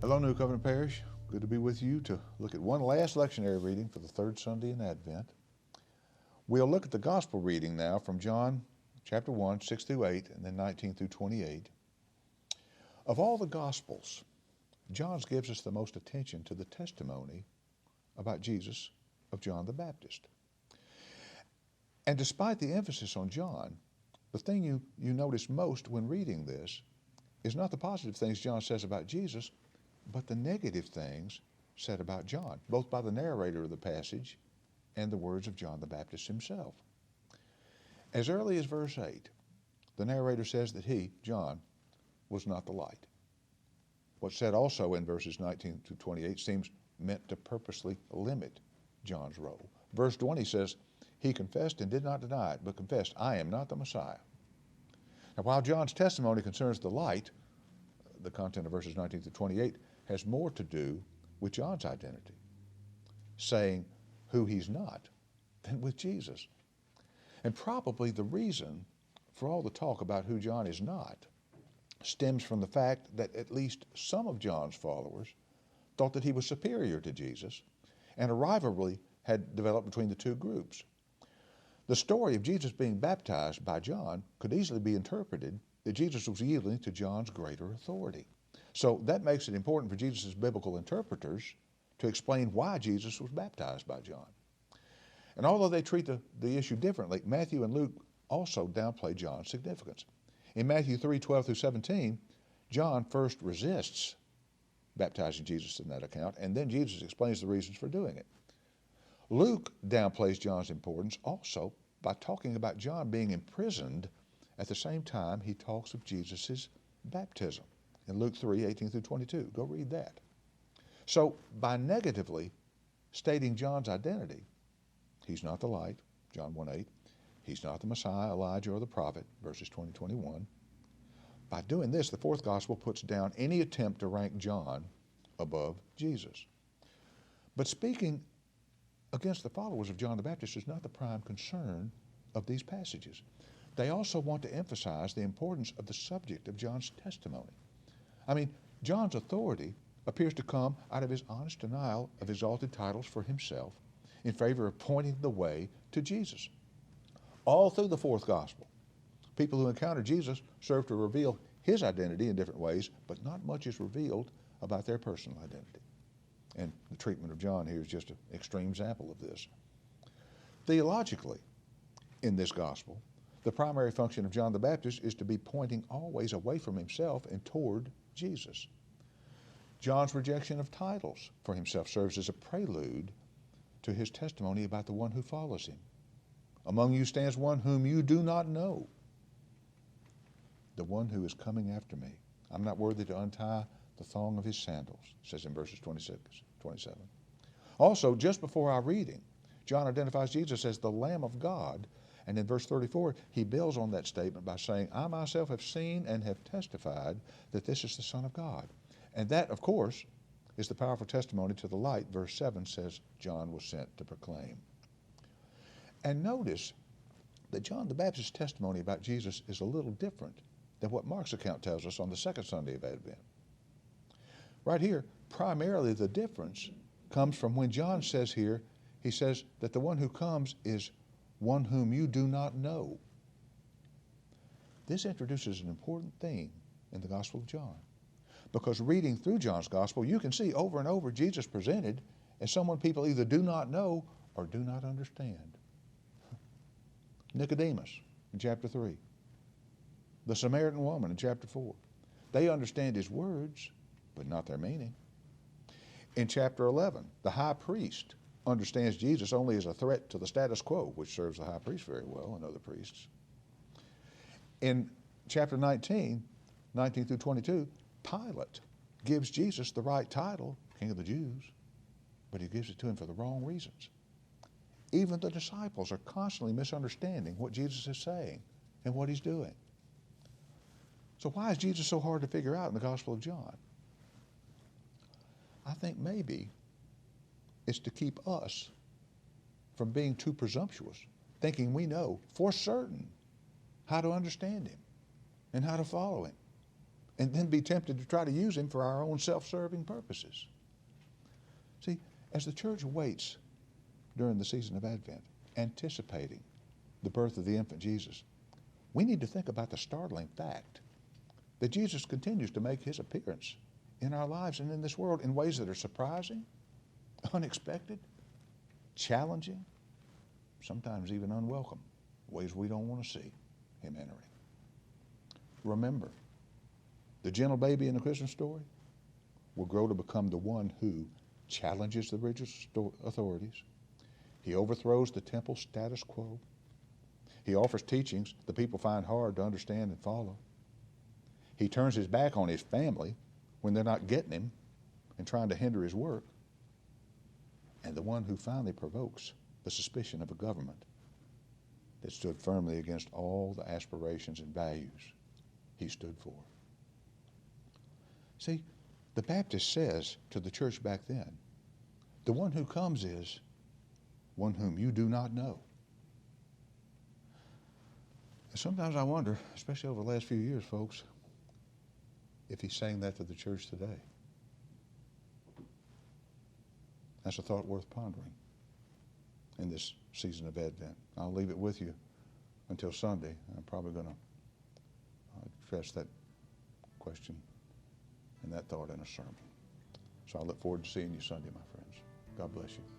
Hello, New Covenant Parish. Good to be with you to look at one last lectionary reading for the third Sunday in Advent. We'll look at the Gospel reading now from John chapter 1, 6 through 8, and then 19 through 28. Of all the Gospels, John's gives us the most attention to the testimony about Jesus of John the Baptist. And despite the emphasis on John, the thing you notice most when reading this is not the positive things John says about Jesus, but the negative things said about John, both by the narrator of the passage and the words of John the Baptist himself. As early as verse 8, the narrator says that he, John, was not the light. What's said also in verses 19 to 28 seems meant to purposely limit John's role. Verse 20 says, he confessed and did not deny it, but confessed, I am not the Messiah. Now, while John's testimony concerns the light, the content of verses 19 to 28 has more to do with John's identity, saying who he's not, than with Jesus. And probably the reason for all the talk about who John is not stems from the fact that at least some of John's followers thought that he was superior to Jesus, and a rivalry had developed between the two groups. The story of Jesus being baptized by John could easily be interpreted that Jesus was yielding to John's greater authority. So that makes it important for Jesus' biblical interpreters to explain why Jesus was baptized by John. And although they treat the issue differently, Matthew and Luke also downplay John's significance. In Matthew 3, 12 through 17, John first resists baptizing Jesus in that account, and then Jesus explains the reasons for doing it. Luke downplays John's importance also by talking about John being imprisoned at the same time he talks of Jesus' baptism in Luke 3, 18 through 22. Go read that. So by negatively stating John's identity, he's not the light, John 1, 8. He's not the Messiah, Elijah, or the prophet, verses 20, 21. By doing this, the fourth gospel puts down any attempt to rank John above Jesus. But speaking against the followers of John the Baptist is not the prime concern of these passages. They also want to emphasize the importance of the subject of John's testimony. I mean, John's authority appears to come out of his honest denial of exalted titles for himself in favor of pointing the way to Jesus. All through the fourth gospel, people who encounter Jesus serve to reveal his identity in different ways, but not much is revealed about their personal identity. And the treatment of John here is just an extreme example of this. Theologically, in this gospel, the primary function of John the Baptist is to be pointing always away from himself and toward Jesus. John's rejection of titles for himself serves as a prelude to his testimony about the one who follows him. Among you stands one whom you do not know, the one who is coming after me. I'm not worthy to untie the thong of his sandals, it says in verses 26, 27. Also, just before our reading, John identifies Jesus as the Lamb of God, and in verse 34, he builds on that statement by saying, I myself have seen and have testified that this is the Son of God. And that, of course, is the powerful testimony to the light. Verse 7 says John was sent to proclaim. And notice that John the Baptist's testimony about Jesus is a little different than what Mark's account tells us on the second Sunday of Advent. Right here, primarily the difference comes from when John says here, he says that the one who comes is one whom you do not know. This introduces an important theme in the Gospel of John, because reading through John's Gospel, you can see over and over Jesus presented as someone people either do not know or do not understand. Nicodemus in chapter 3, the Samaritan woman in chapter 4. They understand his words, but not their meaning. In chapter 11, the high priest understands Jesus only as a threat to the status quo, which serves the high priest very well and other priests. In chapter 19 through 22, Pilate gives Jesus the right title, King of the Jews, but he gives it to him for the wrong reasons. Even the disciples are constantly misunderstanding what Jesus is saying and what he's doing. So why is Jesus so hard to figure out in the Gospel of John? I think maybe it's to keep us from being too presumptuous, thinking we know for certain how to understand him and how to follow him. and then be tempted to try to use him for our own self-serving purposes. See, as the church waits during the season of Advent, anticipating the birth of the infant Jesus, we need to think about the startling fact that Jesus continues to make his appearance in our lives and in this world in ways that are surprising, unexpected, challenging, sometimes even unwelcome, ways we don't want to see him entering. Remember, the gentle baby in the Christmas story will grow to become the one who challenges the religious authorities. He overthrows the temple status quo. He offers teachings the people find hard to understand and follow. He turns his back on his family when they're not getting him and trying to hinder his work. And the one who finally provokes the suspicion of a government that stood firmly against all the aspirations and values he stood for. See, the Baptist says to the church back then, the one who comes is one whom you do not know. And sometimes I wonder, especially over the last few years, folks, if he's saying that to the church today. That's a thought worth pondering in this season of Advent. I'll leave it with you until Sunday. I'm probably going to address that question and that thought in a sermon. So I look forward to seeing you Sunday, my friends. God bless you.